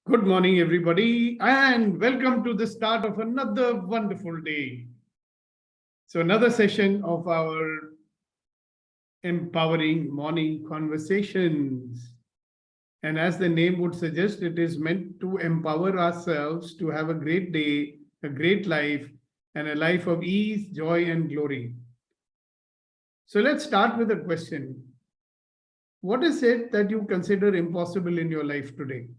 Good morning, everybody, and welcome to the start of another wonderful day. So, another session of our empowering morning conversations. And as the name would suggest, it is meant to empower ourselves to have a great day, a great life, and a life of ease, joy, and glory. So, let's start with a question. What is it that you consider impossible in your life today?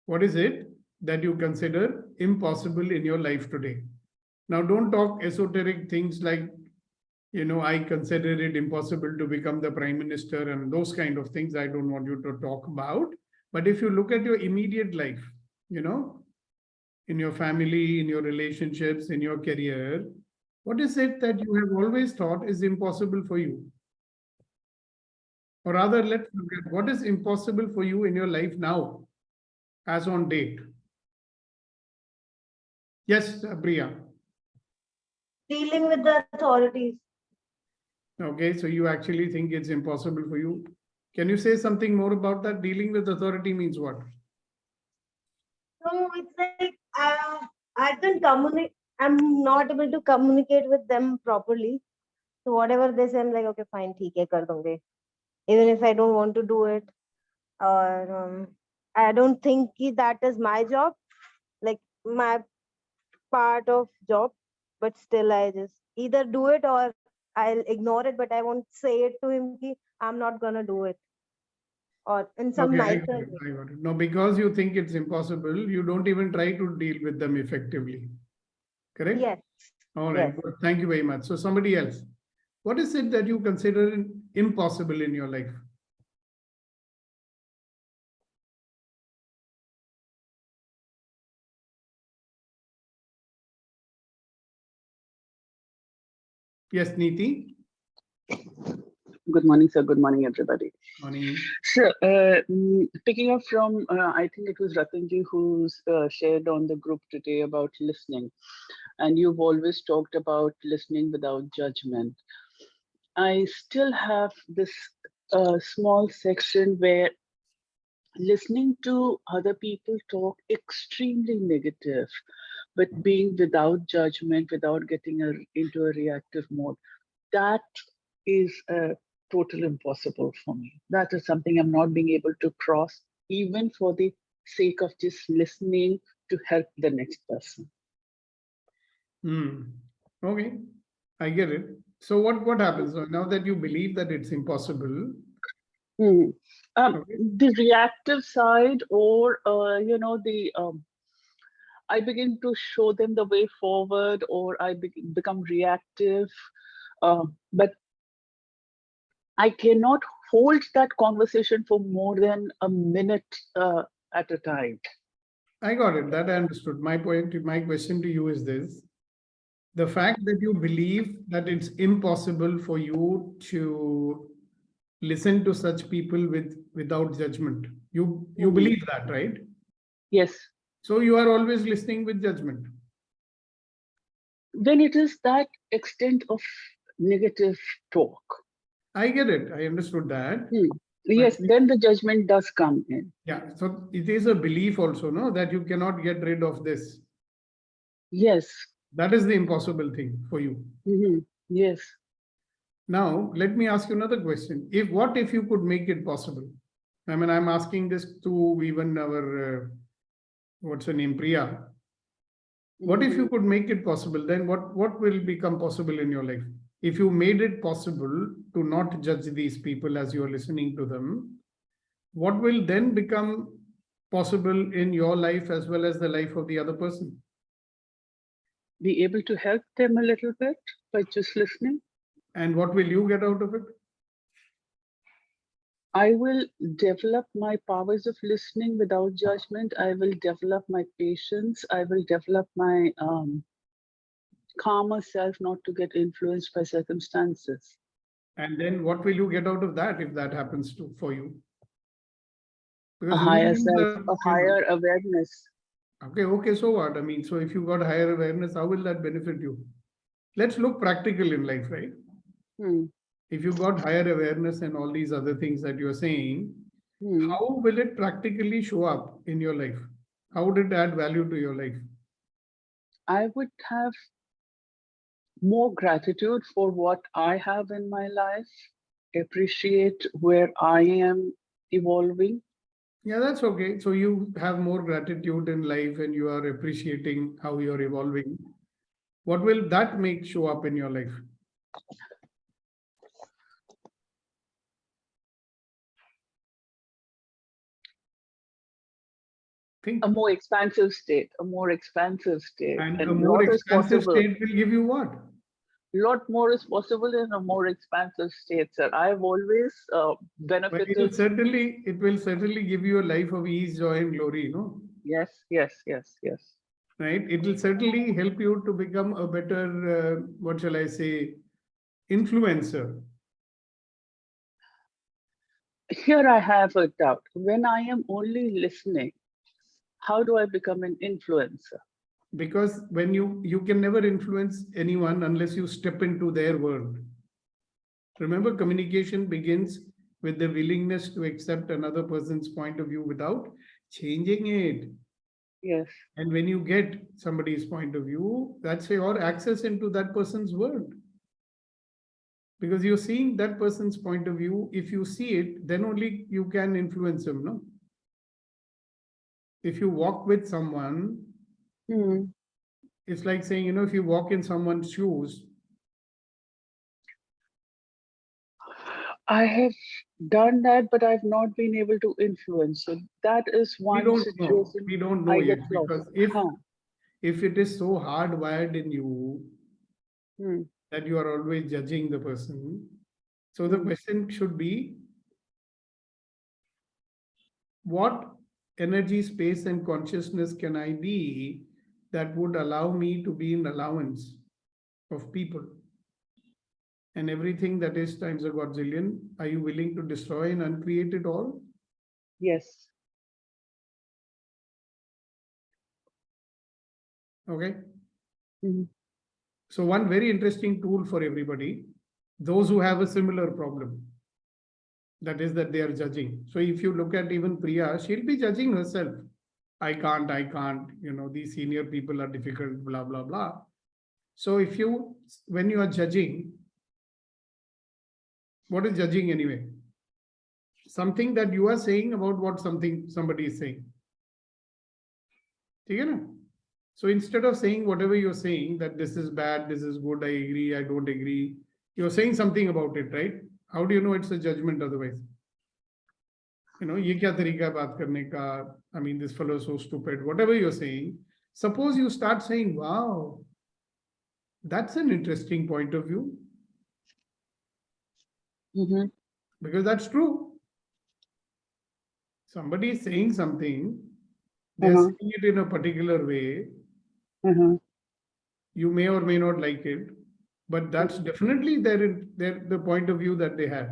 What is it that you consider impossible in your life today? Now, don't talk esoteric things like, I consider it impossible to become the prime minister and those kind of things. I don't want you to talk about. But if you look at your immediate life, in your family, in your relationships, in your career, what is it that you have always thought is impossible for you? Or rather, let's look at what is impossible for you in your life now, as on date. Yes, Priya. Dealing with the authorities. Okay, so you actually think it's impossible for you. Can you say something more about that? Dealing with authority means what? So it's like I can communicate. I'm not able to communicate with them properly. So whatever they say, I'm like, okay, fine, ठीक है, कर दूंगे. Even if I don't want to do it, or I don't think that is my job, like my part of job. But still, I just either do it or I'll ignore it. But I won't say it to him कि I'm not gonna do it. Or in some Okay, nicer way. I got it. No, because you think it's impossible, you don't even try to deal with them effectively. Correct? Yes. All right, Yes. good. Thank you very much. So somebody else, what is it that you consider impossible in your life? Yes, Neeti. Good morning, sir. Good morning, everybody. Morning. So, picking up from, I think it was Ratanji who's shared on the group today about listening. And you've always talked about listening without judgment. I still have this small section where listening to other people talk extremely negative, but being without judgment, without getting into a reactive mode, that is a total impossible for me. That is something I'm not being able to cross, even for the sake of just listening to help the next person. Okay, I get it. So what happens now that you believe that it's impossible? Okay. Okay. The reactive side, or I begin to show them the way forward, or I become reactive. But I cannot hold that conversation for more than a minute at a time. I got it. That I understood. My question to you is this. The fact that you believe that it's impossible for you to listen to such people without judgment. You believe that, right? Yes. So you are always listening with judgment. When it is that extent of negative talk. I get it. I understood that. Yes, then the judgment does come in. Yeah. So it is a belief also, no, that you cannot get rid of this. Yes. That is the impossible thing for you. Yes. Now, let me ask you another question. What if you could make it possible? I mean, I'm asking this to even our, what's her name, Priya. What if you could make it possible? Then what will become possible in your life? If you made it possible to not judge these people as you are listening to them, what will then become possible in your life as well as the life of the other person? Be able to help them a little bit by just listening. And what will you get out of it? I will develop my powers of listening without judgment. I will develop my patience. I will develop my calmer self, not to get influenced by circumstances. And then what will you get out of that if that happens for you? Because a higher self, a higher awareness. Okay, so what? I mean, so if you got higher awareness, how will that benefit you? Let's look practical in life, right? If you got higher awareness and all these other things that you're saying, Hmm. how will it practically show up in your life? How would it add value to your life? I would have more gratitude for what I have in my life, appreciate where I am evolving. Yeah, that's okay. So you have more gratitude in life and you are appreciating how you're evolving. What will that make show up in your life? Think. A more expansive state, a more expansive state, And a and more lot is expansive possible. state will give you what? Lot more is possible in a more expansive state, sir. I've always But benefited. it will certainly give you a life of ease, joy, and glory, no? Yes, yes, yes, yes. Right? It will certainly help you to become a better, what shall I say, influencer. Here I have a doubt. When I am only listening, how do I become an influencer? Because when you can never influence anyone unless you step into their world. Remember, communication begins with the willingness to accept another person's point of view without changing it. Yes. And when you get somebody's point of view, that's your access into that person's world. Because you're seeing that person's point of view. If you see it, then only you can influence him, no? If you walk with someone, Hmm. it's like saying, if you walk in someone's shoes, I have done that, but I've not been able to influence. So that is we one don't know. situation We don't know I yet get lost. because if Huh. if it is so hardwired in you Hmm. that you are always judging the person, so the Hmm. question should be, what energy, space, and consciousness can I be that would allow me to be in allowance of people? And everything that is times a godzillion, are you willing to destroy and uncreate it all? Yes. Okay. Hmm. So, one very interesting tool for everybody, those who have a similar problem, that is that they are judging. So, if you look at even Priya, she'll be judging herself. I can't, these senior people are difficult, blah, blah, blah. So, when you are judging, what is judging anyway? Something that you are saying about what somebody is saying. ठीक है ना? So instead of saying whatever you're saying, that this is bad, this is good, I agree, I don't agree, you're saying something about it, right? How do you know it's a judgment otherwise? ये क्या तरीका है बात करने का? I mean, this fellow is so stupid, whatever you're saying. Suppose you start saying, wow, that's an interesting point of view, Hmm. because that's true. Somebody is saying something, they're Uh-huh. saying it in a particular way, Uh-huh. you may or may not like it, but that's definitely the point of view that they have.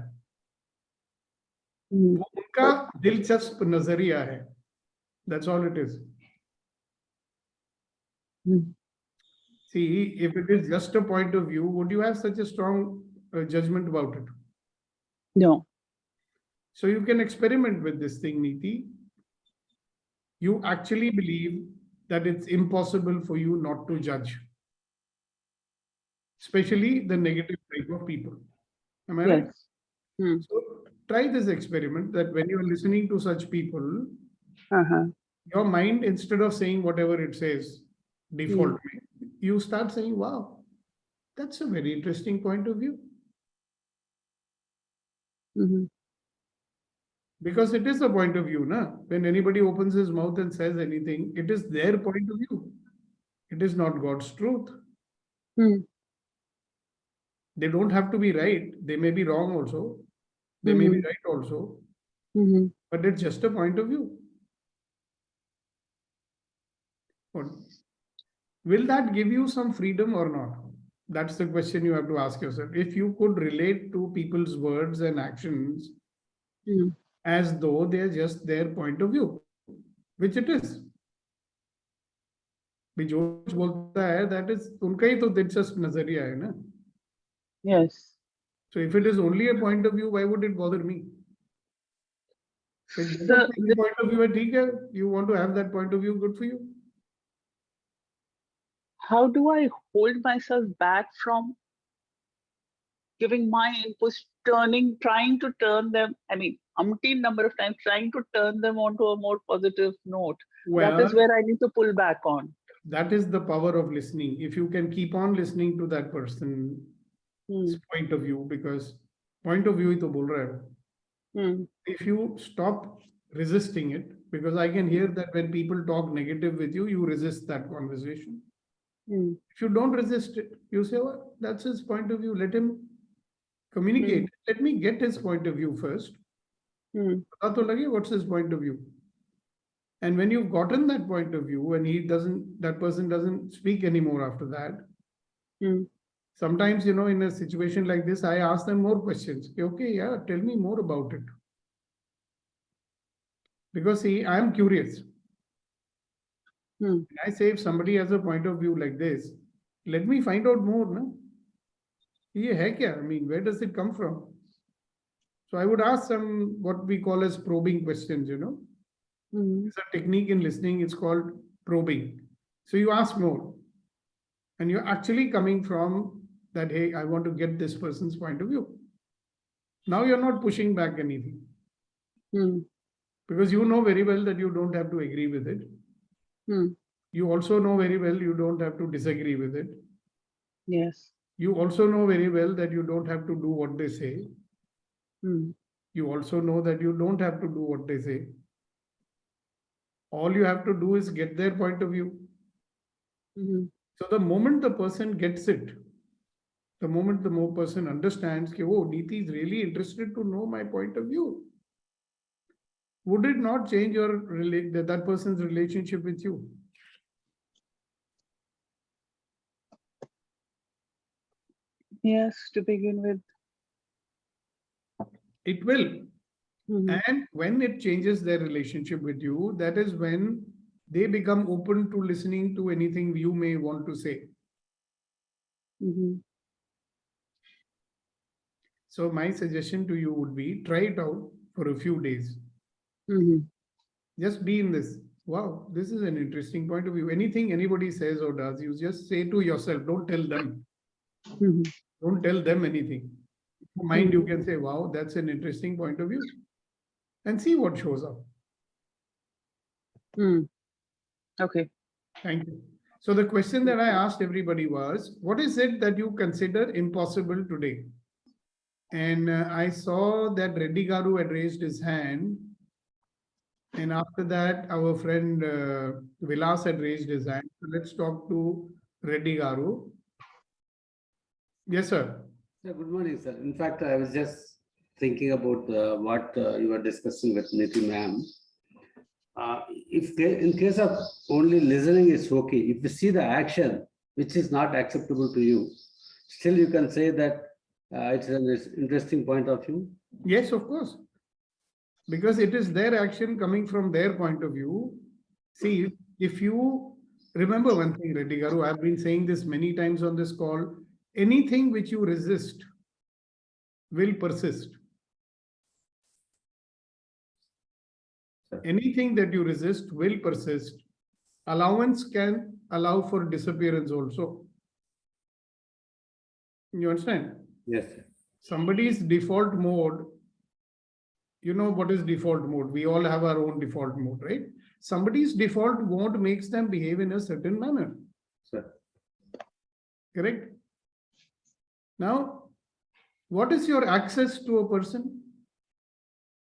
Hmm. वो उनका दिलचस्प नजरिया है. That's all it is. Hmm. See, if it is just a point of view, would you have such a strong judgment about it? No. So you can experiment with this thing, Niti. You actually believe that it's impossible for you not to judge, especially the negative type of people. Am I right? Yes. Hmm. So try this experiment that when you are listening to such people, Uh-huh. your mind, instead of saying whatever it says, default, Hmm. you start saying, wow, that's a very interesting point of view. Hmm. Because it is a point of view, na? When anybody opens his mouth and says anything, it is their point of view. It is not God's truth. Hmm. They don't have to be right. They may be wrong also. They may be Hmm. right also. Hmm. But it's just a point of view. What? Will that give you some freedom or not? That's the question you have to ask yourself. If you could relate to people's words and actions Hmm. as though they're just their point of view, which it is. भी जो कुछ बोलता है, that is उनका ही तो दिलचस्प नजरिया है ना. Yes. So if it is only a point of view, why would it bother me? If So, the point of view है, ठीक है, you want to have that point of view, good for you. how do I hold myself back from giving my inputs, trying to turn them, I mean, umpteen number of times, trying to turn them onto a more positive note? That is Well, where I need to pull back on. that is the power of listening. If you can keep on listening to that person's Hmm. point of view, because point of view ही तो बोल रहा है. Hmm. If you stop resisting it, because I can hear that when people talk negative with you, you resist that conversation. Hmm. If you don't resist it, you say, well, that's his point of view. Let him communicate. Let me get his point of view first. Hmm. पता तो लगे what's his point of view. And when you've gotten that point of view and that person doesn't speak anymore after that, Hmm. sometimes, in a situation like this, I ask them more questions. Okay, yeah, tell me more about it. Because see, I'm curious. Hmm. When I say if somebody has a point of view like this, let me find out more. No? ये है क्या? I mean, where does it come from? So I would ask some what we call as probing questions, Hmm. It's a technique in listening, it's called probing. So you ask more. And you're actually coming from that, hey, I want to get this person's point of view. Now you're not pushing back anything. Hmm. Because you know very well that you don't have to agree with it. Hmm. You also know very well you don't have to disagree with it. Yes. You also know very well that you don't have to do what they say. Hmm. You also know that you don't have to do what they say. All you have to do is get their point of view. Hmm. So the moment the person gets it, the moment the more person understands, oh, Neeti is really interested to know my point of view, would it not change that person's relationship with you? Yes, to begin with. It will. Hmm. And when it changes their relationship with you, that is when they become open to listening to anything you may want to say. Hmm. So my suggestion to you would be try it out for a few days. Hmm. Just be in this. Wow, this is an interesting point of view. Anything anybody says or does, you just say to yourself, don't tell them. Hmm. Don't tell them anything. Mind, you can say, wow, that's an interesting point of view. And see what shows up. Hmm. Okay. Thank you. So the question that I asked everybody was, what is it that you consider impossible today? And I saw that Reddy Garu had raised his hand. And after that, our friend Vilas had raised his hand. So let's talk to Reddy Garu. Yes, sir. Sir, good morning, sir. In fact, I was just thinking about what you were discussing with Niti ma'am. In case of only listening is okay, if you see the action which is not acceptable to you, still you can say that it's an interesting point of view. Yes, of course. Because it is their action coming from their point of view. See, if you remember one thing, Reddy Garu, I've been saying this many times on this call, anything which you resist will persist. Anything that you resist will persist. Allowance can allow for disappearance also. You understand? Yes, sir. Somebody's default mode, you know what is default mode? We all have our own default mode, right? Somebody's default mode makes them behave in a certain manner. Sir. Correct? Now, what is your access to a person?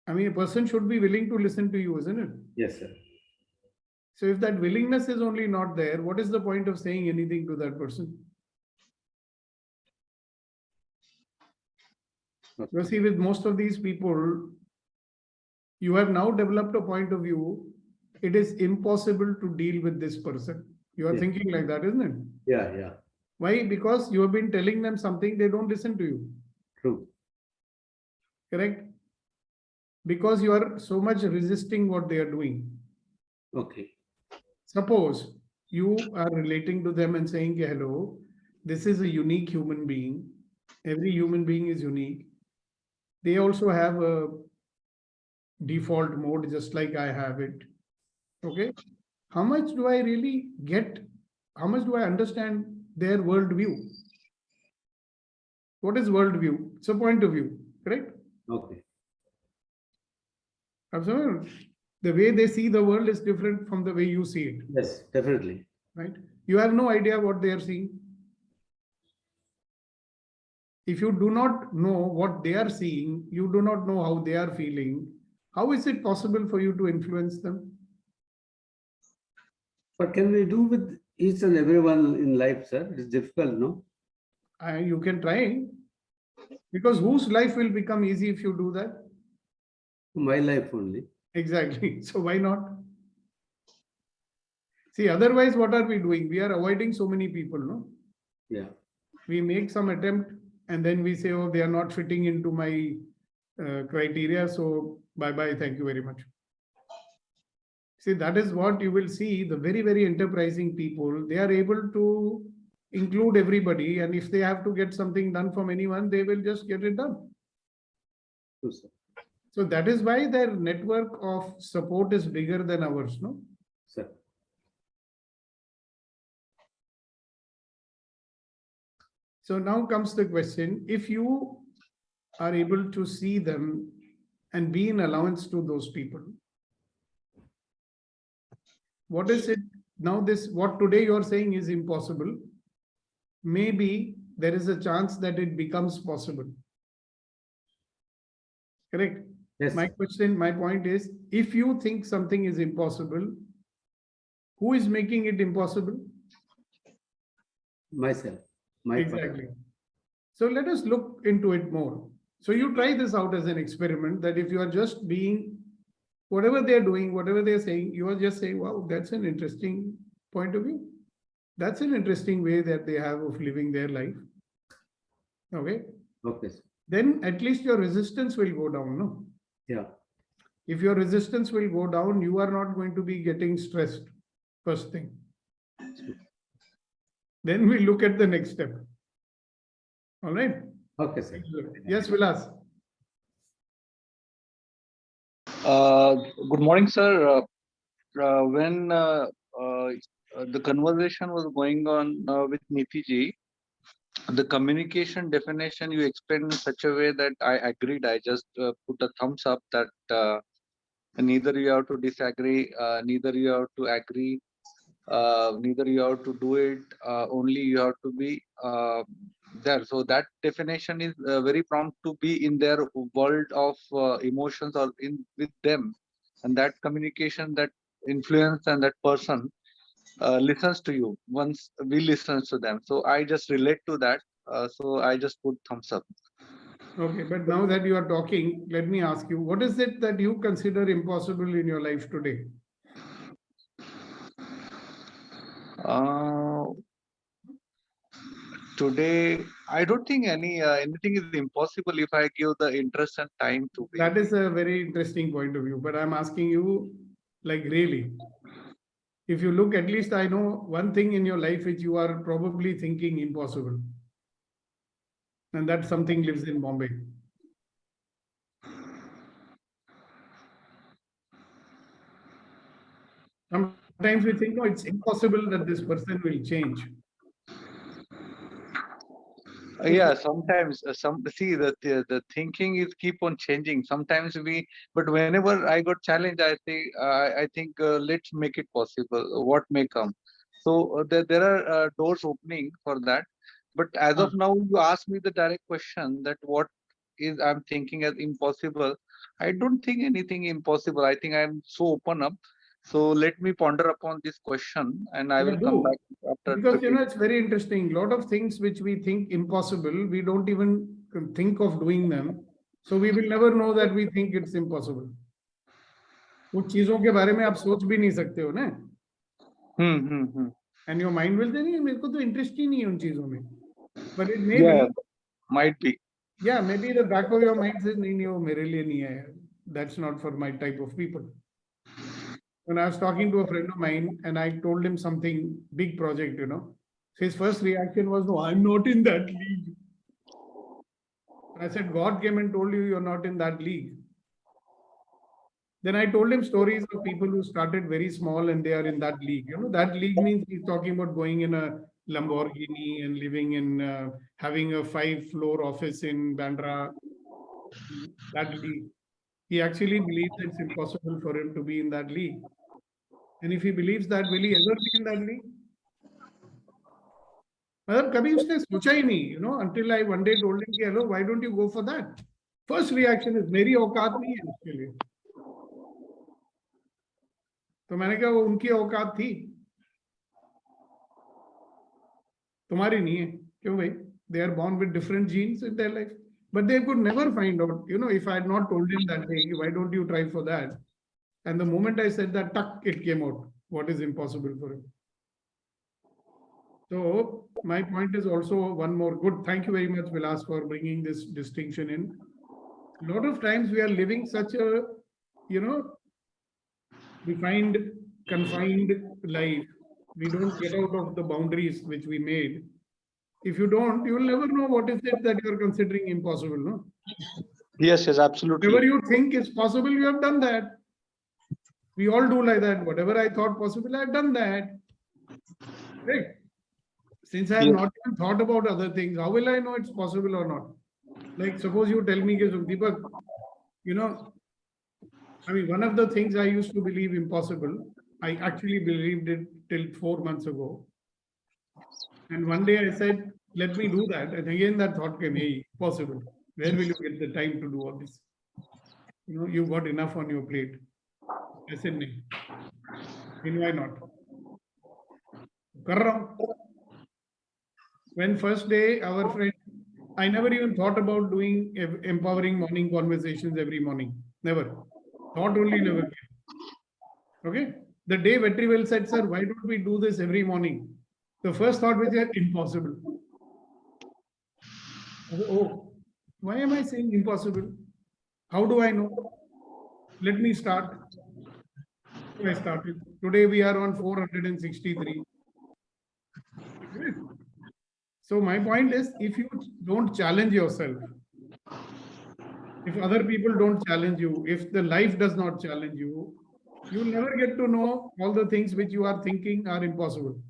I mean, a person should be willing to listen to you, isn't it? Yes, sir. So if that willingness is only not there, what is the point of saying anything to that person? Okay. You see, with most of these people, you have now developed a point of view. It is impossible to deal with this person. You are Yeah. thinking like that, isn't it? Yeah, yeah. Why? Because you have been telling them something, they don't listen to you. True. Correct? Because you are so much resisting what they are doing. Okay. Suppose you are relating to them and saying, hello, this is a unique human being. Every human being is unique. They also have a default mode, just like I have it. Okay. How much do I really get? How much do I understand their worldview? What is worldview? It's a point of view, correct? Okay. Absolutely. The way they see the world is different from the way you see it, Yes, definitely. right? You have no idea what they are seeing. If you do not know what they are seeing, you do not know how they are feeling, how is it possible for you to influence them? What can we do with each and everyone in life, sir? It's difficult, no? You can try, because whose life will become easy if you do that? My life only. Exactly. So why not? See, otherwise, what are we doing? We are avoiding so many people, no? Yeah. We make some attempt and then we say, oh, they are not fitting into my criteria. So bye bye. Thank you very much. See, that is what you will see. The very, very enterprising people, they are able to include everybody. And if they have to get something done from anyone, they will just get it done. True, sir. So that is why their network of support is bigger than ours, no? Sir. So now comes the question, if you are able to see them and be in allowance to those people, what is it now? This, what today you're saying is impossible. Maybe there is a chance that it becomes possible. Correct? Yes. My question, my point is, if you think something is impossible, who is making it impossible? Myself. My Exactly. So let us look into it more. So you try this out as an experiment, that if you are just being, whatever they're doing, whatever they're saying, you are just saying, wow, that's an interesting point of view. That's an interesting way that they have of living their life. Okay. Okay, sir. Then at least your resistance will go down, no? Yeah. If your resistance will go down, you are not going to be getting stressed, first thing. Then we look at the next step. All right. Okay, sir. Yes, Vilas. Good morning, sir. When the conversation was going on with Niti ji, the communication definition you explained in such a way that I agreed. I just put a thumbs up that neither you have to disagree, neither you have to agree, neither you have to do it, only you have to be there. So that definition is very prompt to be in their world of emotions or in with them, and that communication, that influence, and that person listens to you once we listen to them. So I just relate to that. So I just put thumbs up. Okay, but now that you are talking, let me ask you, what is it that you consider impossible in your life today? Today, I don't think anything is impossible if I give the interest and time to be. That is a very interesting point of view, but I'm asking you, like, really, if you look, at least I know one thing in your life which you are probably thinking impossible, and that something lives in Bombay. Sometimes we think, no, it's impossible that this person will change. Yeah, sometimes the thinking is keep on changing. Sometimes but whenever I got challenged, I think let's make it possible. What may come. So there are doors opening for that. But as of now, you ask me the direct question that what is I'm thinking as impossible. I don't think anything impossible. I think I'm so open up. So let me ponder upon this question, and I will come back after Because 15. it's very interesting. A lot of things which we think impossible, we don't even think of doing them. So we will never know that we think it's impossible. कुछ चीजों के बारे में आप सोच भी नहीं सकते हो ना? And your mind will say, नहीं मेरे को तो interest ही नहीं है उन चीजों में. But it may be. Might be. Yeah, maybe the back of your mind says, नहीं वो मेरे लिए नहीं है. That's not for my type of people. When I was talking to a friend of mine and I told him something, big project, his first reaction was, no, I'm not in that league. I said, God came and told you you're not in that league. Then I told him stories of people who started very small and they are in that league. You know, that league means he's talking about going in a Lamborghini and living in, having a 5-floor office in Bandra. That league. He actually believes it's impossible for him to be in that league. And if he believes that, will he ever be in that league? मतलब कभी उसने सोचा ही नहीं, you know, until I one day told him कि hello, why don't you go for that? First reaction is मेरी औकात नहीं है उसके लिए. तो मैंने कहा वो उनकी औकात थी, तुम्हारी नहीं है. क्यों भाई? They are born with different genes in their life, but they could never find out. You know, if I had not told him that, hey, why don't you try for that? And the moment I said that, tuck, it came out. What is impossible for him? So my point is also one more good. Thank you very much, Vilas, for bringing this distinction in. A lot of times we are living such a, you know, defined, confined life. We don't get out of the boundaries which we made. If you don't, you will never know what is it that you are considering impossible, no? Yes, absolutely. Whatever you think is possible, you have done that. We all do like that. Whatever I thought possible, I've done that. Right? Since I have not even thought about other things, how will I know it's possible or not? Like, suppose you tell me, Sukhdeepak, you know, I mean, one of the things I used to believe impossible, I actually believed it till 4 months ago. And one day I said, let me do that. And again, that thought came, hey, possible. Where will you get the time to do all this? You know, you've got enough on your plate. I said, no. Then why not? Kar raha hu. When first day, our friend, I never even thought about doing empowering morning conversations every morning. Never. Thought only never came. Okay. The day Vetrivel said, sir, why don't we do this every morning? The first thought was impossible. I said, oh, why am I saying impossible? How do I know? Let me start. So I started. Today we are on 463. So my point is, if you don't challenge yourself, if other people don't challenge you, if the life does not challenge you, you'll never get to know all the things which you are thinking are impossible.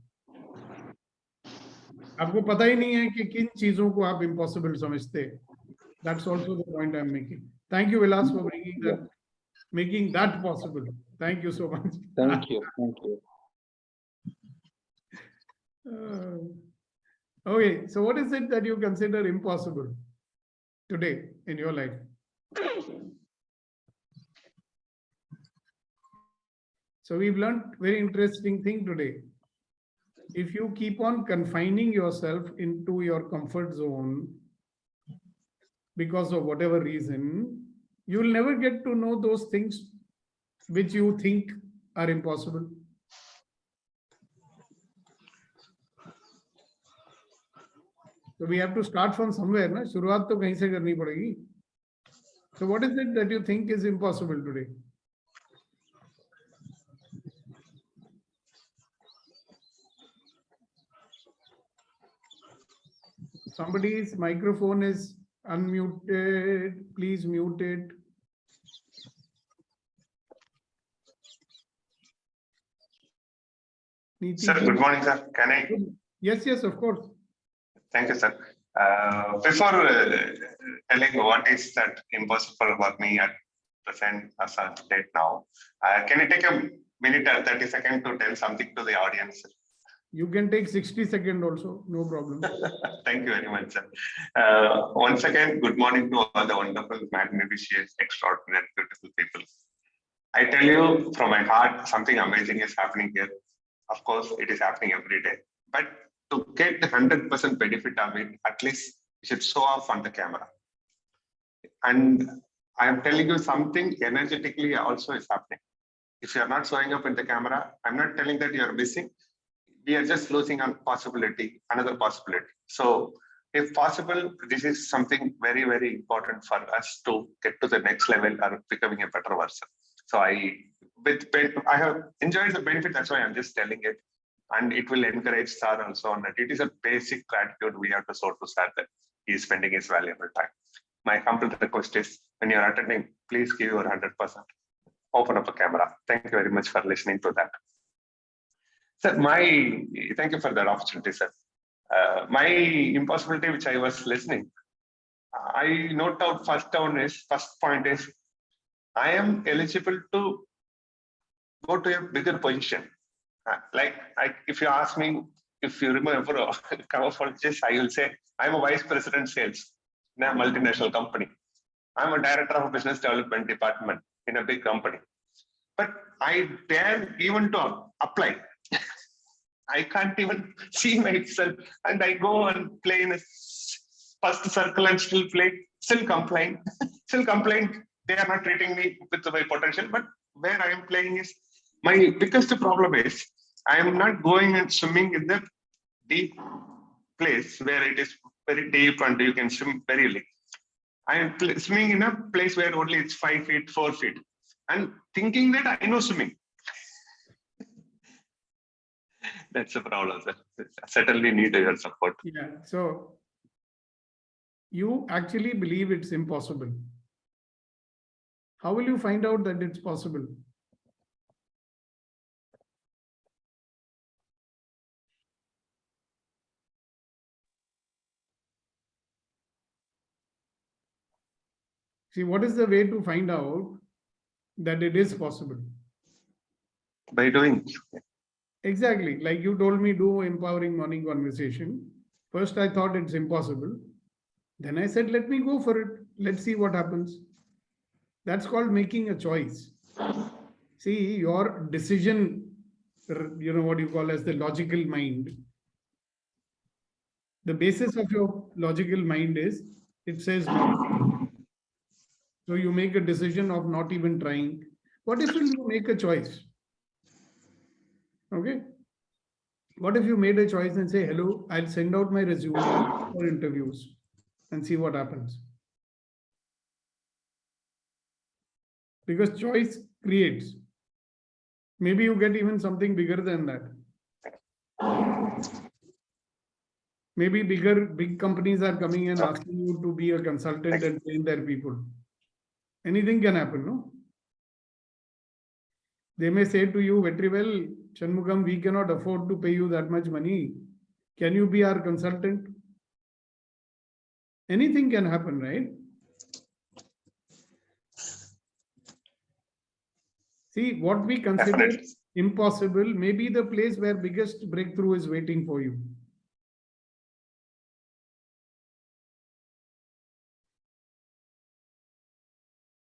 आपको पता ही नहीं है कि किन चीजों को आप impossible समझते हैं. That's also the point I'm making. Thank you, Vilas, for bringing that, making that possible. Thank you so much. Thank you. Okay, so what is it that you consider impossible today in your life? So we've learned very interesting thing today. If you keep on confining yourself into your comfort zone because of whatever reason, you will never get to know those things which you think are impossible. So we have to start from somewhere, na? शुरुआत तो कहीं से करनी पड़ेगी. So what is it that you think is impossible today? Somebody's microphone is unmuted. Please mute it. Sir, good morning, sir. Can I? Yes, of course. Thank you, sir. Before telling what is that impossible about me at present as a date now, can you take a minute or 30 seconds to tell something to the audience? You can take 60 seconds also, no problem. Thank you very much, sir. Once again, good morning to all the wonderful, magnificent, extraordinary, beautiful people. I tell you from my heart, something amazing is happening here. Of course, it is happening every day. But to get 100% benefit of it, at least you should show off on the camera. And I am telling you something energetically also is happening. If you are not showing up in the camera, I'm not telling that you are missing. We are just losing on possibility, another possibility. So if possible, this is something very, very important for us to get to the next level or becoming a better version. So I have enjoyed the benefit, that's why I'm just telling it. And it will encourage Sir also on that. It is a basic gratitude we have to show to Sir that he is spending his valuable time. My humble request is, when you're attending, please give your 100%. open up a camera. Thank you very much for listening to that. Sir, thank you for that opportunity, sir. My impossibility, which I was listening, I note out first point is, I am eligible to go to a bigger position. If you ask me, if you remember, I will say I'm a vice president sales in a multinational company. I'm a director of business development department in a big company. But I dare even to apply. I can't even see myself, and I go and play in a first circle and still complain. They are not treating me with my potential, but where I am playing is, my biggest problem is, I am not going and swimming in the deep place where it is very deep and you can swim very late. I am swimming in a place where only it's 5 feet, 4 feet, and thinking that I know swimming. That's a problem, sir. Certainly need your support. Yeah. So you actually believe it's impossible. How will you find out that it's possible? See, what is the way to find out that it is possible? By doing. Exactly. Like you told me, do empowering morning conversation. First, I thought it's impossible. Then I said, let me go for it. Let's see what happens. That's called making a choice. See, your decision, what you call as the logical mind. The basis of your logical mind is, it says no. So you make a decision of not even trying. What if you make a choice? Okay. What if you made a choice and say, hello, I'll send out my resume for interviews and see what happens? Because choice creates. Maybe you get even something bigger than that. Maybe big companies are coming and asking you to be a consultant and train their people. Anything can happen, no? They may say to you, very well, Shanmugam, we cannot afford to pay you that much money. Can you be our consultant? Anything can happen, right? See, what we consider impossible may be the place where biggest breakthrough is waiting for you.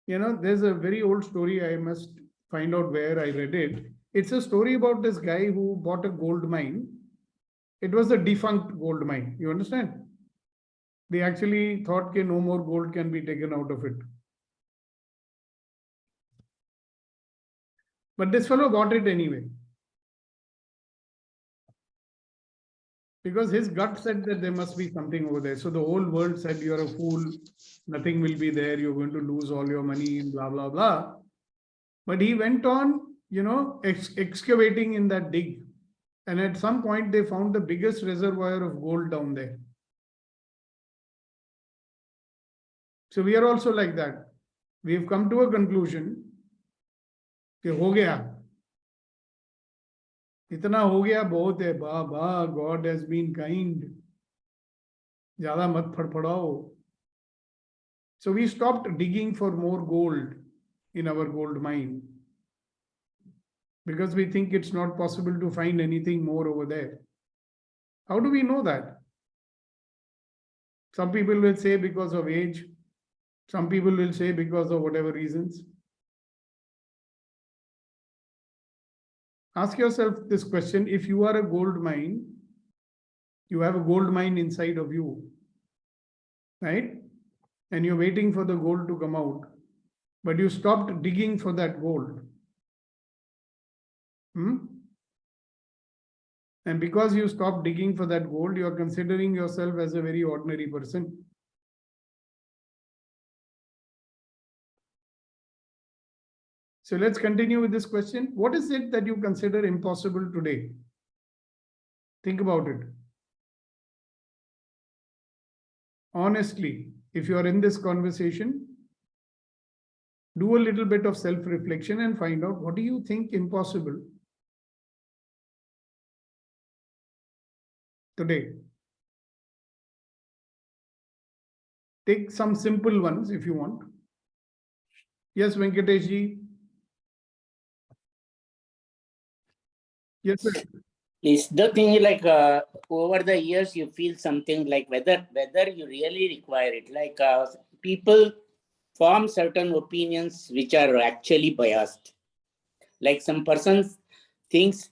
There's a very old story. I must find out where I read it. It's a story about this guy who bought a gold mine. It was a defunct gold mine. You understand? They actually thought that no more gold can be taken out of it. But this fellow bought it anyway. Because his gut said that there must be something over there. So the whole world said, you're a fool. Nothing will be there. You're going to lose all your money and blah, blah, blah. But he went on, excavating in that dig. And at some point, they found the biggest reservoir of gold down there. So we are also like that. We have come to a conclusion. Ho gaya. Itna ho gaya, bahut hai, Baba, God has been kind. Jada mat phadphadao. So we stopped digging for more gold in our gold mine. Because we think it's not possible to find anything more over there. How do we know that? Some people will say because of age. Some people will say because of whatever reasons. Ask yourself this question. If you are a gold mine, you have a gold mine inside of you, right? And you're waiting for the gold to come out, but you stopped digging for that gold. And because you stopped digging for that gold, you are considering yourself as a very ordinary person. So let's continue with this question. What is it that you consider impossible today? Think about it. Honestly, if you are in this conversation, do a little bit of self-reflection and find out what do you think impossible today. Take some simple ones if you want. Yes, Venkatesh ji. Yes, sir. Is the thing like over the years you feel something like whether you really require it, like people form certain opinions which are actually biased. Like some persons thinks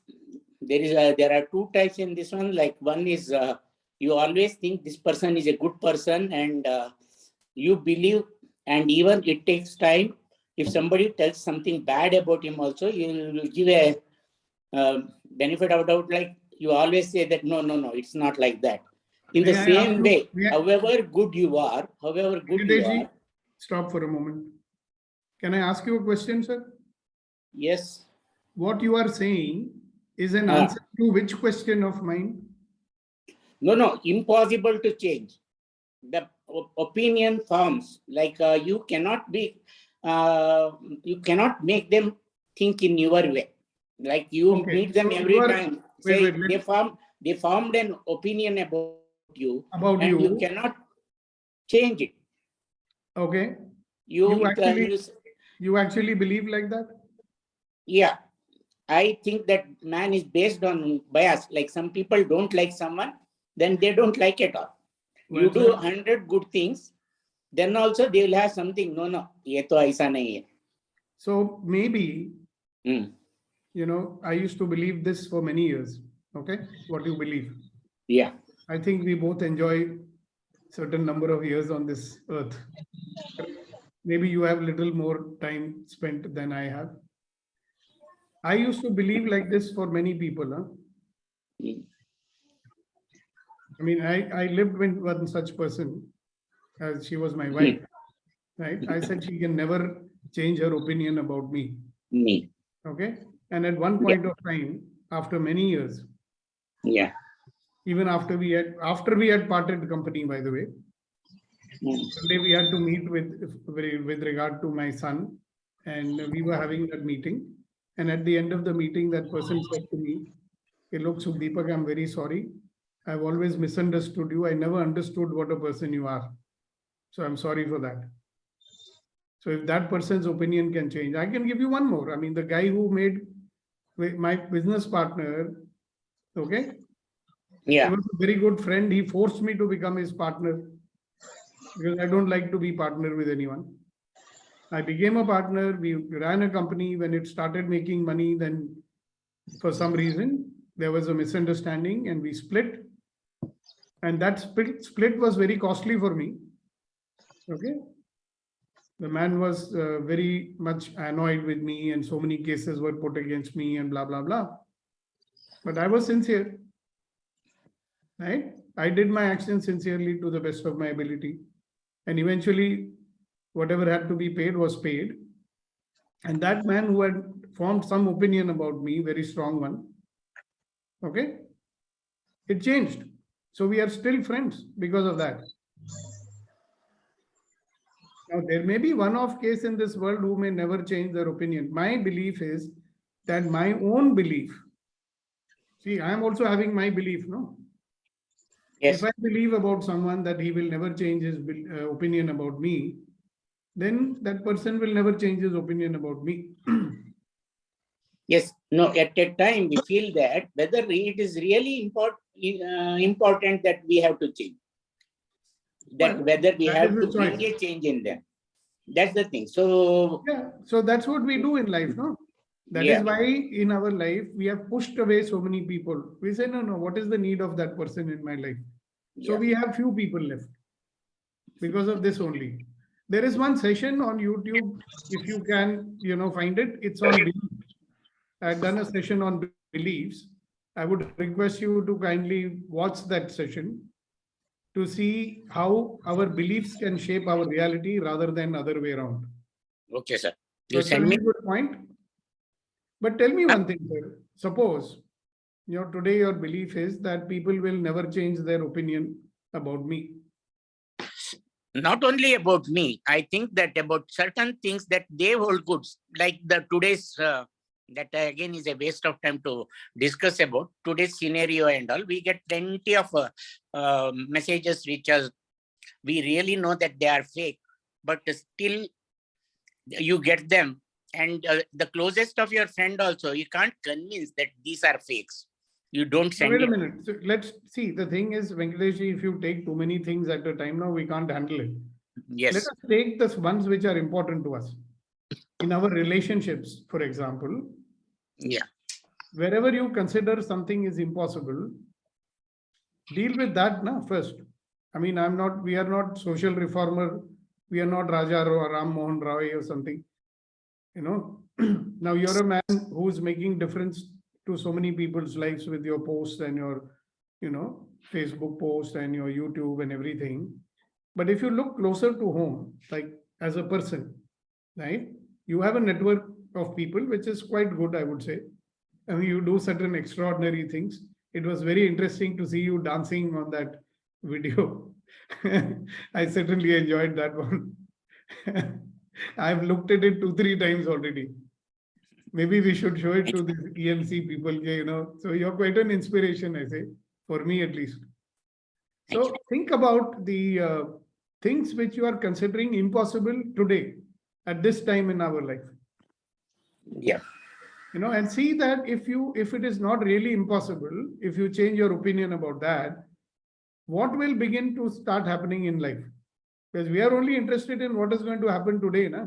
there are two types in this one. Like one is you always think this person is a good person and you believe, and even it takes time. If somebody tells something bad about him also, you will give a benefit of doubt, like you always say that no, it's not like that. In the May I ask same you- way, may I- however good you are, Venkatesh ji, stop for a moment. Can I ask you a question, sir? yes, What you are saying is an Ah. answer to which question of mine? no, impossible to change. The opinion forms, like you cannot make them think in your way. Like you Okay, meet them so every you are- time. wait, Say wait, they formed an opinion about you, About and you you. cannot change it. Okay, You you actually believe like that? yeah, I think that man is based on bias. Like some people don't like someone, then they don't like at all. You Well, do sir, 100 good things, then also they will have something. No, ye to aisa nahi hai. so maybe, Hmm. I used to believe this for many years. Okay, what you believe. Yeah. I think we both enjoy certain number of years on this earth. Maybe you have little more time spent than I have. I used to believe like this for many people. Huh? Hmm. I mean, I lived with one such person, as she was my wife, right? I said she can never change her opinion about me. Me. Okay. And at one point of time, after many years, Yeah. even after we had parted company, by the way, Hmm. Sunday we had to meet with regard to my son, and we were having that meeting. And at the end of the meeting, that person said to me, "Hey, look, Sukhdeepak, I'm very sorry. I've always misunderstood you. I never understood what a person you are. So I'm sorry for that." So if that person's opinion can change, I can give you one more. I mean, the guy who made my business partner, okay, he Yeah. was a very good friend. He forced me to become his partner because I don't like to be partner with anyone. I became a partner. We ran a company. When it started making money, then for some reason there was a misunderstanding and we split. And that split was very costly for me. Okay. The man was very much annoyed with me, and so many cases were put against me, and blah, blah, blah. But I was sincere, right? I did my action sincerely to the best of my ability. And eventually, whatever had to be paid was paid. And that man who had formed some opinion about me, very strong one, okay, it changed. So we are still friends because of that. Now, there may be one-off case in this world who may never change their opinion. My belief is that my own belief, see, I am also having my belief, no? Yes. If I believe about someone that he will never change his opinion about me, then that person will never change his opinion about me. Yes. No, at a time we feel that whether it is really important that we have to change. That Well, whether we that have is to the bring choice. a change in them. That's the thing. So Yeah, so that's what we do in life, no? That Yeah. is why in our life we have pushed away so many people. We say, no, what is the need of that person in my life? So yeah. we have few people left because of this only. There is one session on YouTube, if you can, find it. It's on belief. I've done a session on beliefs. I would request you to kindly watch that session to see how our beliefs can shape our reality rather than other way around. Okay, sir. So You it's a send me. very good point. But tell me one thing, sir. Suppose, today your belief is that people will never change their opinion about me. not only about me, I think that about certain things that they hold good, like the today's, that again is a waste of time to discuss about today's scenario and all. We get plenty of messages which are, we really know that they are fake, but still you get them. And the closest of your friend also, you can't convince that these are fakes. You don't So send wait a it. minute. So let's see. The thing is, Venkateshji, if you take too many things at a time now, we can't handle it. Let Yes. us take the ones which are important to us. In our relationships, for example, Yeah. wherever you consider something is impossible, deal with that now first. I mean, we are not social reformer. We are not Raja or Ram Mohan Roy or something. You know, now you're a man who's making difference to so many people's lives with your posts and your, Facebook post and your YouTube and everything. But if you look closer to home, like as a person, right, you have a network of people, which is quite good, I would say. I mean, you do certain extraordinary things. It was very interesting to see you dancing on that video. I certainly enjoyed that one. I've looked at it 2-3 times already. Maybe we should show it to the EMC people, So you're quite an inspiration, I say, for me at least. So think about the things which you are considering impossible today, at this time in our life. Yeah. And see that if it is not really impossible, if you change your opinion about that, what will begin to start happening in life? Because we are only interested in what is going to happen today, na?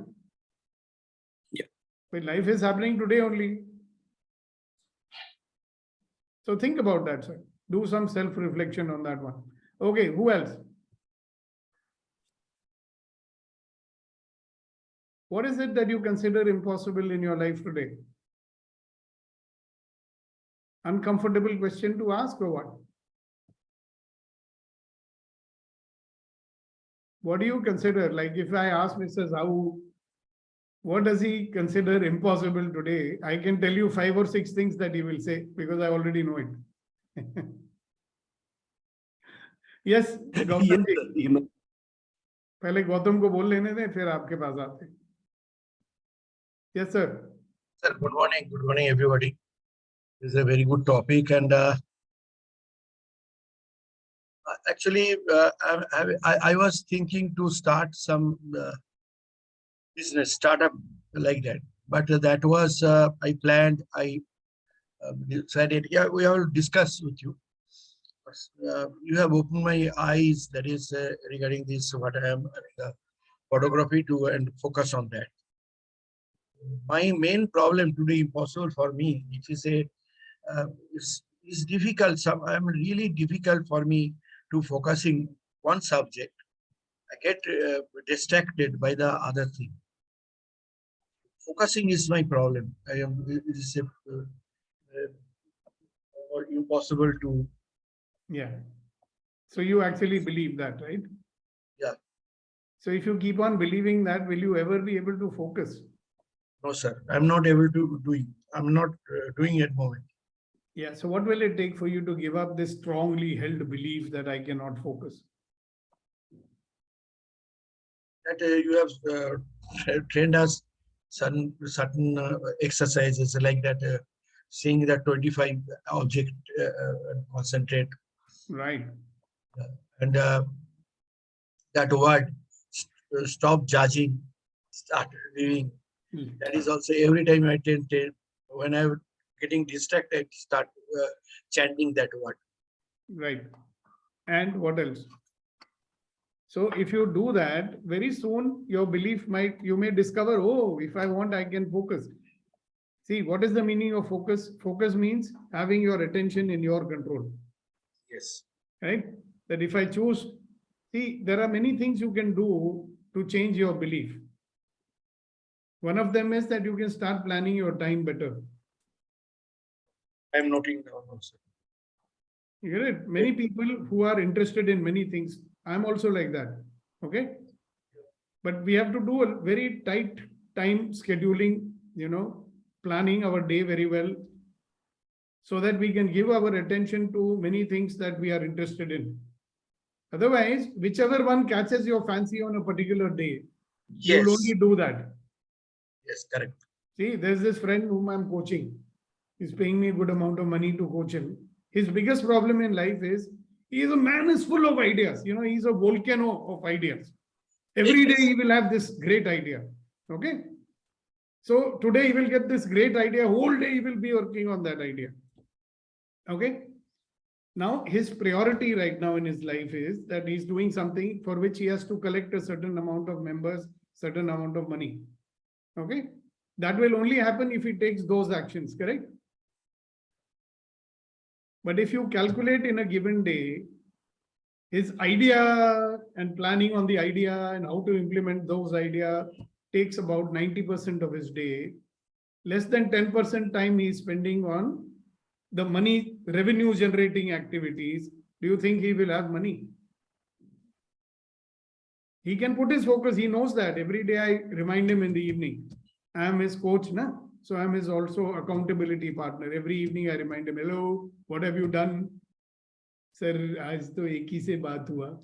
Yeah. But life is happening today only. So think about that, sir. Do some self-reflection on that one. Okay, who else? What is it that you consider impossible in your life today? Uncomfortable question to ask or what? What do you consider? Like if I ask Mr. Sahu, what does he consider impossible today? I can tell you 5 or 6 things that he will say because I already know it. Yes, Gautam ji. पहले गौतम को बोल लेने दें फिर आपके पास आते हैं. Yes, sir. Sir, good morning. Good morning, everybody. This is a very good topic, and actually, I was thinking to start some business startup like that, but that was I planned. I decided. Yeah, we will discuss with you. You have opened my eyes. That is regarding this. What I am photography to and focus on that. My main problem today, impossible for me, it is it's difficult. I'm really difficult for me to focusing one subject. I get distracted by the other thing. Focusing is my problem. It is impossible to. Yeah. So you actually believe that, right? Yeah. So if you keep on believing that, will you ever be able to focus? No, sir. I'm not able to do it. I'm not doing it at the moment. Yeah. So what will it take for you to give up this strongly held belief that I cannot focus? That you have trained us certain exercises like that, seeing that 25 object concentrate. Right. And that word, stop judging, start living. That is also every time I tend to, when I'm getting distracted, start chanting that word. Right. And what else? So if you do that, very soon your belief you may discover, oh, if I want, I can focus. See, what is the meaning of focus? Focus means having your attention in your control. Yes. Right? That if I choose, see, there are many things you can do to change your belief. One of them is that you can start planning your time better. I'm noting down also. You get it? Many people who are interested in many things, I'm also like that. Okay. But we have to do a very tight time scheduling, planning our day very well so that we can give our attention to many things that we are interested in. Otherwise, whichever one catches your fancy on a particular day, you will Yes, only do that. yes, correct. See, there's this friend whom I'm coaching. He's paying me a good amount of money to coach him. His biggest problem in life is a man is full of ideas. He's a volcano of ideas. Every day he will have this great idea. Okay. So today he will get this great idea. Whole day he will be working on that idea. Okay. Now his priority right now in his life is that he's doing something for which he has to collect a certain amount of members, certain amount of money. Okay. That will only happen if he takes those actions, correct? But if you calculate in a given day, his idea and planning on the idea and how to implement those ideas takes about 90% of his day. Less than 10% time he is spending on the money revenue generating activities. Do you think he will have money? He can put his focus. He knows that. Every day I remind him in the evening. I am his coach, na? So I am his also accountability partner. Every evening I remind him, hello, what have you done? Sir, आज तो एक ही से बात हुआ.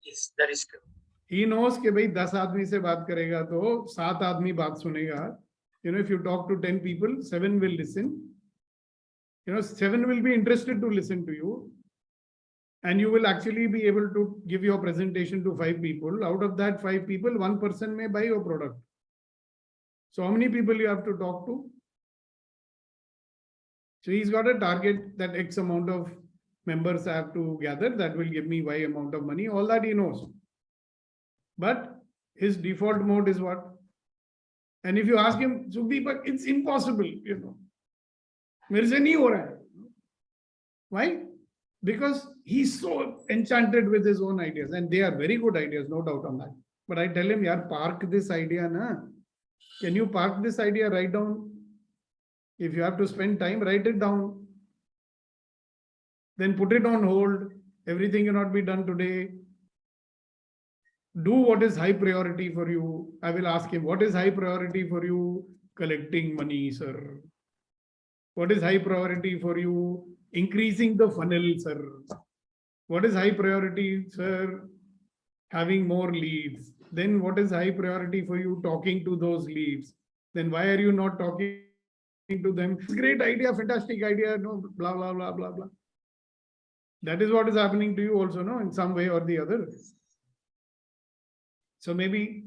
Yes, that is correct. He knows कि भाई 10 आदमी से बात करेगा तो 7 आदमी बात सुनेगा. If you talk to 10 people, 7 will listen. 7 will be interested to listen to you. And you will actually be able to give your presentation to 5 people. Out of that 5 people, 1 person may buy your product. So how many people you have to talk to? So he's got a target that X amount of members I have to gather. That will give me Y amount of money. All that he knows. But his default mode is what? And if you ask him, Sukhdeepak, it's impossible, मेरे से नहीं हो रहा है. Why? Because he's so enchanted with his own ideas, and they are very good ideas, no doubt on that. But I tell him, yaar, park this idea, na? Can you park this idea? Write down. If you have to spend time, write it down. Then put it on hold. Everything cannot be done today. Do what is high priority for you. I will ask him, what is high priority for you? Collecting money, sir. What is high priority for you? Increasing the funnel, sir. What is high priority, sir? Having more leads. Then what is high priority for you? Talking to those leads. Then why are you not talking to them? Great idea, fantastic idea, no, blah, blah, blah, blah, blah. That is what is happening to you also, no, in some way or the other. So maybe,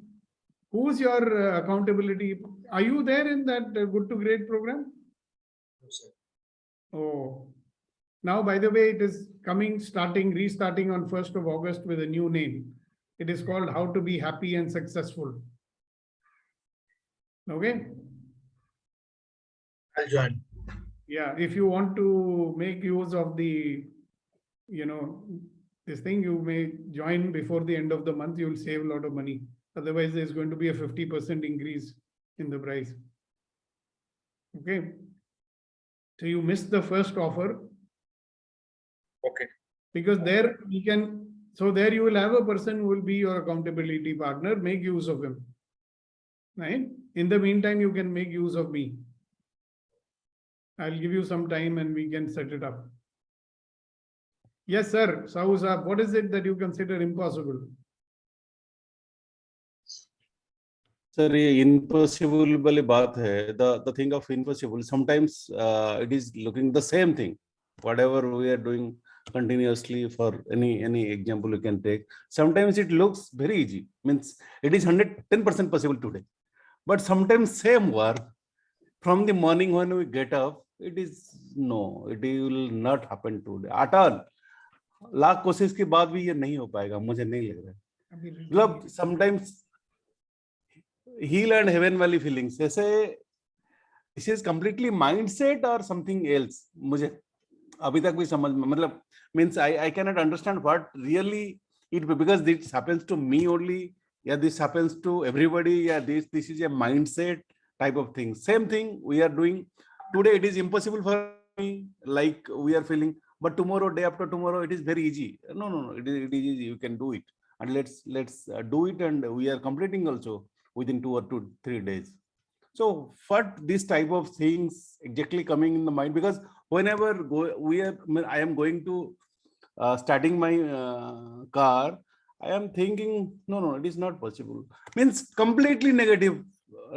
who's your accountability? Are you there in that Good to Great program? No, sir. Oh, now, by the way, it is restarting on 1st of August with a new name. It is called How to Be Happy and Successful. Okay. I'll join. Yeah, if you want to make use of the, this thing, you may join before the end of the month. You will save a lot of money. Otherwise, there's going to be a 50% increase in the price. Okay. So you missed the first offer. Okay. Because there there you will have a person who will be your accountability partner. Make use of him. Right? In the meantime, you can make use of me. I'll give you some time and we can set it up. Yes, sir. Sahu Saab, what is it that you consider impossible? Sir, ये impossible वाली बात है. The thing of impossible, sometimes it is looking the same thing. Whatever we are doing continuously, for any example you can take. Sometimes it looks very easy. Means it is 110% possible today. But sometimes same work, from the morning when we get up, it will not happen today at all. Lakh कोशिश के बाद भी ये नहीं हो पाएगा, मुझे नहीं लग रहा है. मतलब sometimes hell and heaven वाली feelings, ऐसे this is completely mindset or something else. मुझे अभी तक भी समझ में, मतलब means I cannot understand what really it, because this happens to me only. Yeah, this happens to everybody. Yeah, this is a mindset type of thing. Same thing we are doing today. It is impossible for me, like we are feeling, but tomorrow, day after tomorrow, it is very easy. No, it is easy. You can do it, and let's do it, and we are completing also within 2 or 3 days. So what this type of things exactly coming in the mind, because whenever I am going to starting my car, I am thinking, no, it is not possible. Means completely negative.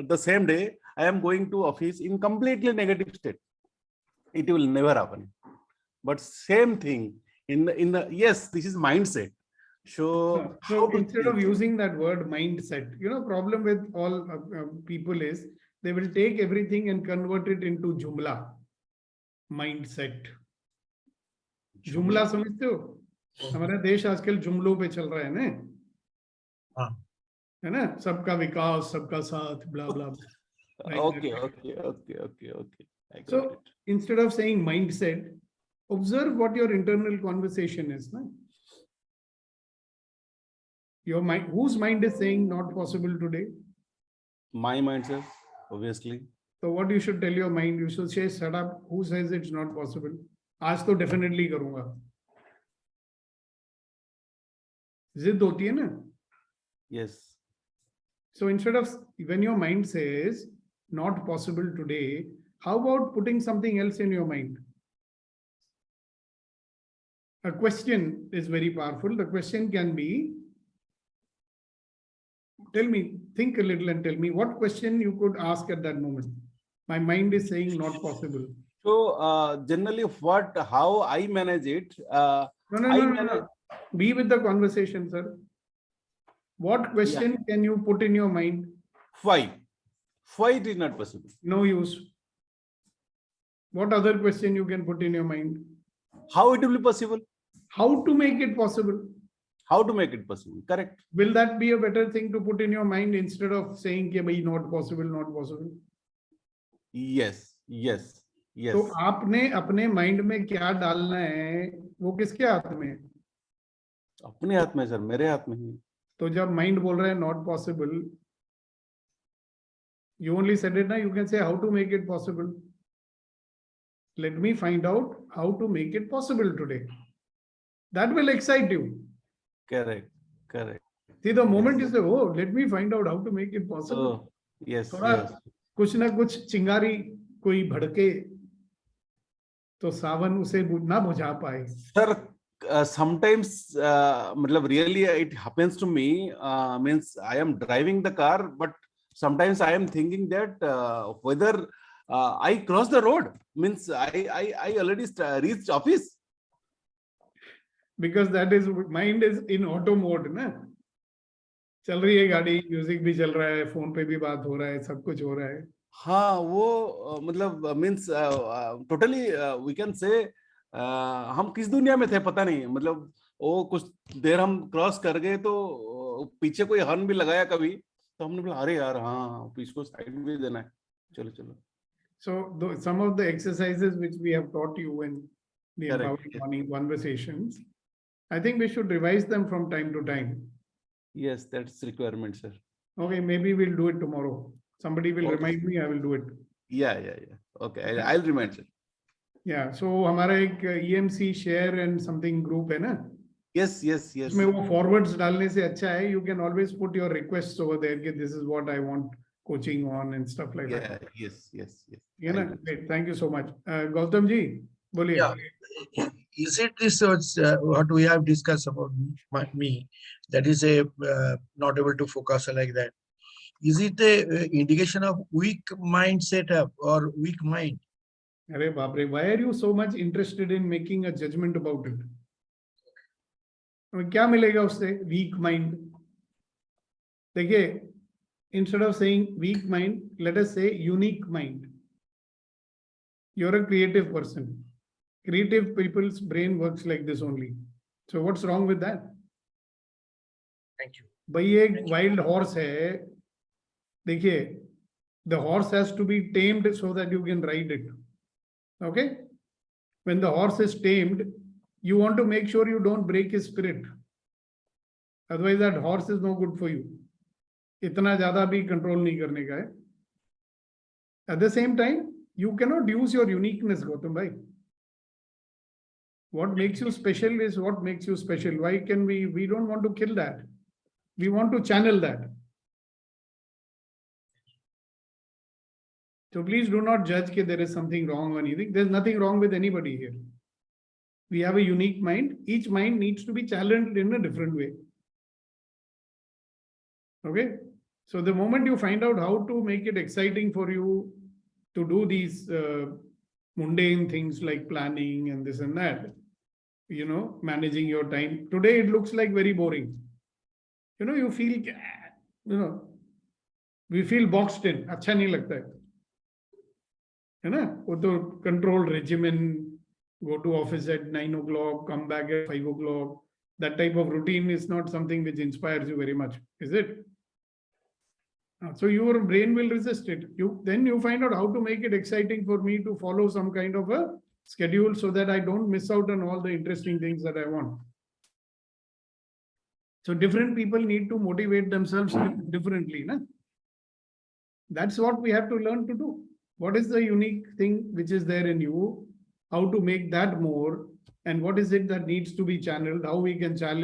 The same day, I am going to office in completely negative state. It will never happen. But same thing in the yes, this is mindset. So how So to instead of change? using that word mindset, problem with all people is they will take everything and convert it into jumla. Mindset. जुमला समझते हो? हमारा देश आजकल जुमलों पे चल रहा है ना? हाँ। है ना? सबका विकास, सबका साथ, blah blah. Okay. I got So it. instead of saying mindset, observe what your internal conversation is. Na? Your mind, whose mind is saying not possible today? My mindset, obviously. So what you should tell your mind? You should say, shut up. Who says it's not possible? आज तो definitely करूँगा. जिद होती है ना? Yes. So instead of, when your mind says not possible today, how about putting something else in your mind? A question is very powerful. The question can be, tell me, think a little and tell me what question you could ask at that moment. My mind is saying not possible. So generally, how I manage it? No. Be with the conversation, sir. What question can you put in your mind? Why? Why it is not possible? No use. What other question you can put in your mind? How it will be possible? How to make it possible? How to make it possible? Correct. Will that be a better thing to put in your mind instead of saying कि भाई not possible, not possible? Yes. तो आपने अपने mind में क्या डालना है वो किसके हाथ में है? अपने हाथ में सर, मेरे हाथ में ही. तो जब माइंड बोल रहा है not possible, you only said it ना, you can say how to make it possible. Let me find out how to make it possible today. That will excite you. Correct. See, the moment you say, oh, let me find out how to make it possible. Oh, yes. थोड़ा कुछ ना कुछ चिंगारी कोई भड़के तो सावन उसे ना बुझा पाए. Sir, sometimes मतलब really it happens to me. Means I am driving the car, but sometimes I am thinking that whether I cross the road, means I already reached office. Because that is, mind is in auto mode ना. चल रही है गाड़ी, music भी चल रहा है, phone पे भी बात हो रहा है, सब कुछ हो रहा है. हाँ, वो मतलब means totally we can say हम किस दुनिया में थे पता नहीं. मतलब वो कुछ देर हम क्रॉस कर गए तो पीछे कोई हॉर्न भी लगाया कभी, तो हमने बोला अरे यार हाँ इसको साइड भी देना है, चलो. So some of the exercises which we have taught you in the Correct. empowering morning conversations, I think we should revise them from time to time. Yes, that's requirement, sir. Okay, maybe we'll do it tomorrow. Somebody will Okay. remind me, I will do it. Yeah. Okay, I'll remind, sir. Yeah, so हमारा एक EMC share and something group है ना. Yes. उसमें वो forwards डालने से अच्छा है. You can always put your requests over there. कि this is what I want coaching on and stuff like that. Yes. You know, great. Thank you so much. Gautam ji, बोलिए. Yeah. Is it this what we have discussed about me, that is a not able to focus like that? Is it a indication of weak mind setup or weak mind? अरे बाप रे, why are you so much interested in making a judgment about it? क्या मिलेगा उससे? Weak mind. देखिए, instead of saying weak mind, let us say unique mind. You're a creative person. Creative people's brain works like this only. So what's wrong with that? Thank you. भाई एक wild horse है. देखिए, the horse has to be tamed so that you can ride it. Okay? When the horse is tamed, you want to make sure you don't break his spirit. Otherwise, that horse is no good for you. इतना ज़्यादा भी control नहीं करने का है. At the same time, you cannot use your uniqueness, Gautam bhai. What makes you special is what makes you special. Why can we don't want to kill that. We want to channel that. So please do not judge that there is something wrong or anything. There's nothing wrong with anybody here. We have a unique mind. Each mind needs to be challenged in a different way. Okay. So the moment you find out how to make it exciting for you to do these mundane things like planning and this and that, you know, managing your time. Today it looks like very boring. You know, you feel, you know, we feel boxed in. अच्छा नहीं लगता है ना? वो तो controlled regimen, go to office at 9 o'clock, come back at 5 o'clock. That type of routine is not something which inspires you very much, is it? So your brain will resist it. Then you find out how to make it exciting for me to follow some kind of a schedule so that I don't miss out on all the interesting things that I want. So different people need to motivate themselves differently. Na? That's what we have to learn to do. What is the unique thing which is there in you? How to make that more? And what is it that needs to be channeled? How we can channel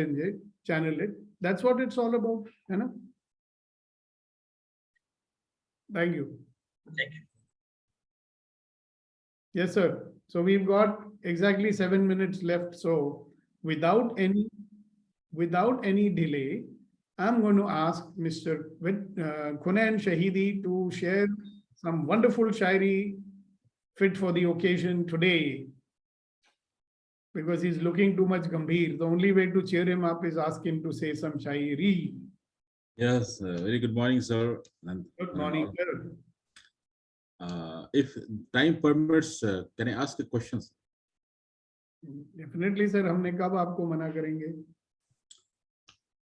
it. That's what it's all about. You know? Thank you. Thank you. Yes, sir. So we've got exactly 7 minutes left. So without any delay, I'm going to ask Mr. Kunan Shahidi to share some wonderful shairi fit for the occasion today. Because he's looking too much gambhir. The only way to cheer him up is ask him to say some shairi. Yes, very good morning, sir. And, Good morning, sir. if time permits, can I ask a question? Definitely, sir. हमने कब आपको मना करेंगे?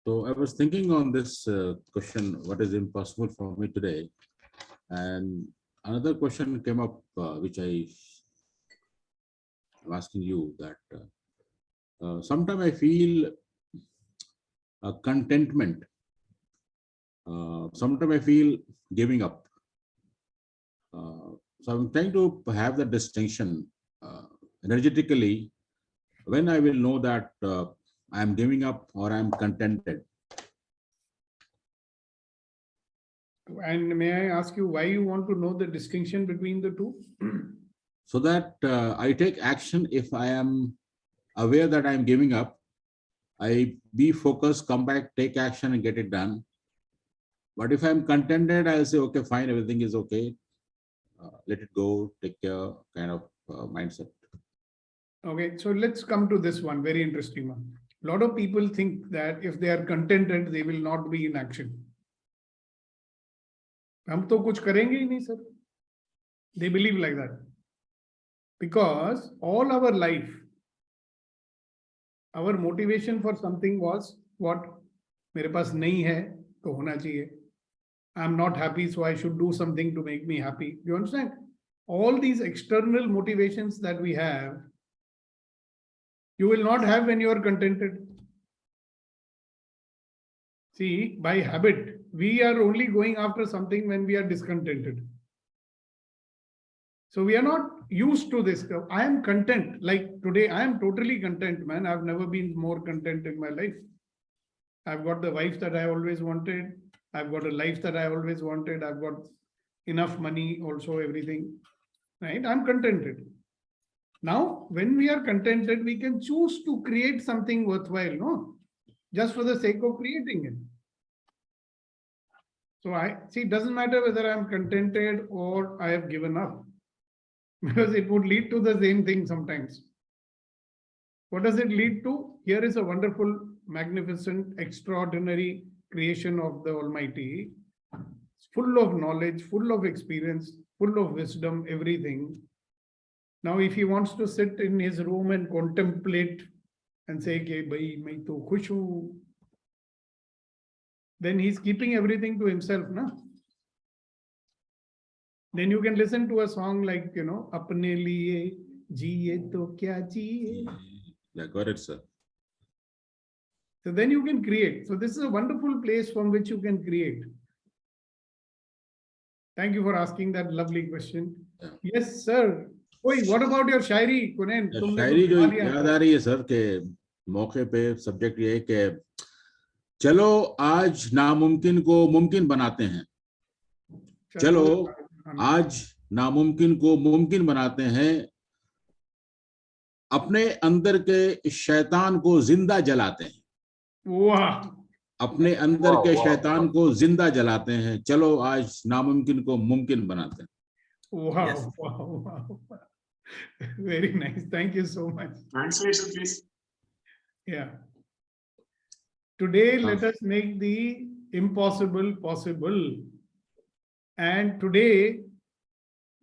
So I was thinking on this question, what is impossible for me today? And another question came up, which I'm asking you that sometimes I feel contentment. Sometimes I feel giving up. So I'm trying to have the distinction energetically when I will know that I'm giving up or I'm contented. And may I ask you why you want to know the distinction between the two? So that I take action if I am aware that I'm giving up. I be focused, come back, take action and get it done. But if I'm contented, I'll say, okay, fine, everything is okay. Let it go, take care, kind of mindset. Okay, so let's come to this one, very interesting one. A lot of people think that if they are contented, they will not be in action. हम तो कुछ करेंगे ही नहीं, sir. They believe like that. Because all our life, our motivation for something was what? मेरे पास नहीं है तो होना चाहिए. I'm not happy, so I should do something to make me happy. You understand? All these external motivations that we have, you will not have when you are contented. See, by habit, we are only going after something when we are discontented. So we are not used to this. I am content. Like today, I am totally content, man. I've never been more content in my life. I've got the wife that I always wanted. I've got a life that I always wanted. I've got enough money, also everything. Right? I'm contented. Now, when we are contented, we can choose to create something worthwhile, no? Just for the sake of creating it. So I see, it doesn't matter whether I'm contented or I have given up, because it would lead to the same thing sometimes. What does it lead to? Here is a wonderful, magnificent, extraordinary creation of the Almighty, full of knowledge, full of experience, full of wisdom, everything. Now, if he wants to sit in his room and contemplate and say, "Ke bhai, main to khush hu," then he's keeping everything to himself, na? Then you can listen to a song like, you know, "Apne liye jiye to kya jiye." Yeah, got it, sir. So then you can create. So this is a wonderful place from which you can create. Thank you for asking that lovely question. Yeah. Yes, sir. Oi, what about your shairi, Kunen? शायरी जो याद आ रही है sir के मौके पे subject ये है कि चलो आज नामुमकिन को मुमकिन बनाते हैं. चलो आज नामुमकिन को मुमकिन बनाते हैं. अपने अंदर के शैतान को जिंदा जलाते हैं। Wow. अपने अंदर के शैतान को जिंदा जलाते हैं। चलो आज नामुमकिन को मुमकिन बनाते हैं। Wow. Yes. Wow. Wow. Very nice. Thank you so much. Translation, please. Yeah. Today, let us make the impossible possible. And today,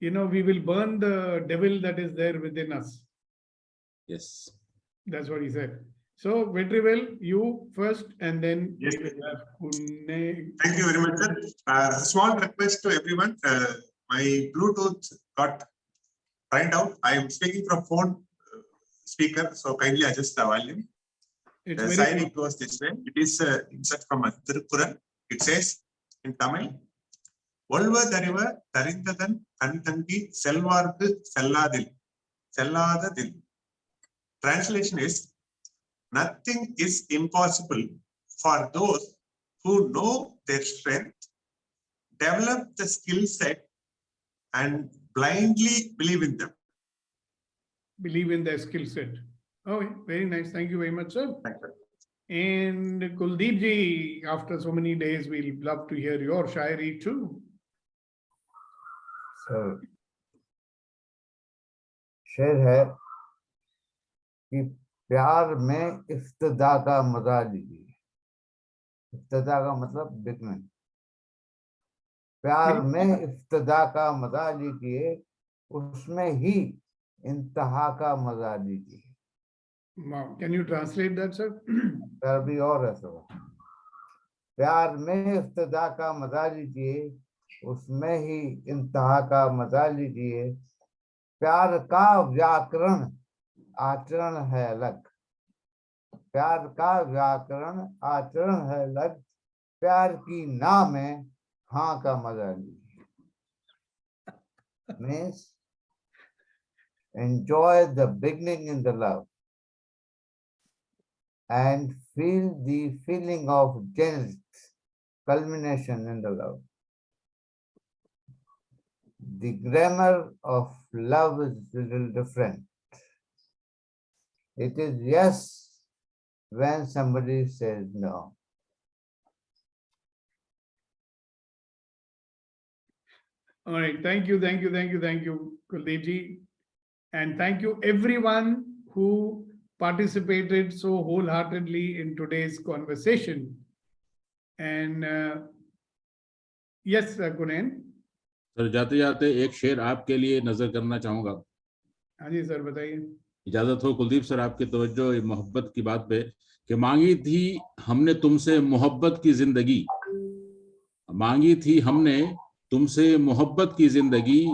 we will burn the devil that is there within us. Yes. That's what he said. So, very well, you first, and then Yes. we will have Kunne. Thank you very much, sir. Small request to everyone. My Bluetooth got turned out. I am speaking from phone speaker, so kindly adjust the volume. It's The very sign goes this way. It is insert from a Tirukural. It says in Tamil, Volva Dariva Tarindadan Kantangi Selvarku Selladil. Selladadil. Translation is, nothing is impossible for those who know their strength, develop the skill set, and blindly believe in them. believe in their skill set. Oh, very nice. Thank you very much, sir. Thank you. And Kuldeep ji, after so many days, we'll love to hear your shairi too. Sir शेर है कि प्यार में इफ्तिदा का मजा लीजिए। इफ्तिदा का मतलब बिगनिंग। प्यार में इफ्तिदा का मजा लीजिए, उसमें ही इंतहा का मजा लीजिए। Wow. Can you translate that, sir? प्यार भी और है सर। प्यार में इफ्तिदा का मजा लीजिए, उसमें ही इंतहा का मजा लीजिए। प्यार का व्याकरण आचरण है अलग। प्यार का व्याकरण आचरण है अलग। प्यार की ना में हाँ का मजा लीजिए। Means enjoy the beginning in the love and feel the feeling of zenith, culmination in the love. The grammar of love is a little different. It is yes when somebody says no. All right. Thank you, Kuldeep ji. And thank you everyone who participated so wholeheartedly in today's conversation. And yes, Gunen. Sir जाते जाते एक शेर आपके लिए नजर करना चाहूंगा। हाँ जी सर, बताइए। इजाजत हो कुलदीप सर, आपकी तवज्जो मोहब्बत की बात पे कि मांगी थी हमने तुमसे मोहब्बत की जिंदगी, मांगी थी हमने तुमसे मोहब्बत की जिंदगी,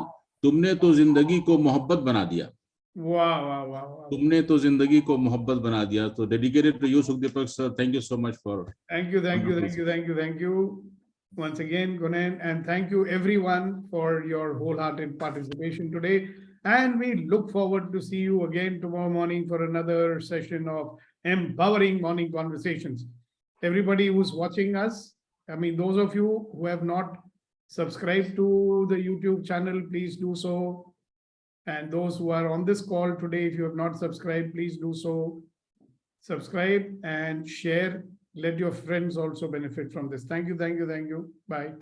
तुमने तो जिंदगी को मोहब्बत बना दिया। वाह वाह वाह वाह। तुमने तो जिंदगी को मोहब्बत बना दिया। तो dedicated to you Sukhdeepak sir, thank you so much for. Thank you once again, Gunen, and thank you everyone for your wholehearted participation today. And we look forward to see you again tomorrow morning for another session of empowering morning conversations. Everybody who's watching us, I mean, those of you who have not subscribed to the YouTube channel, please do so. And those who are on this call today, if you have not subscribed, please do so. Subscribe and share. Let your friends also benefit from this. Thank you. Bye.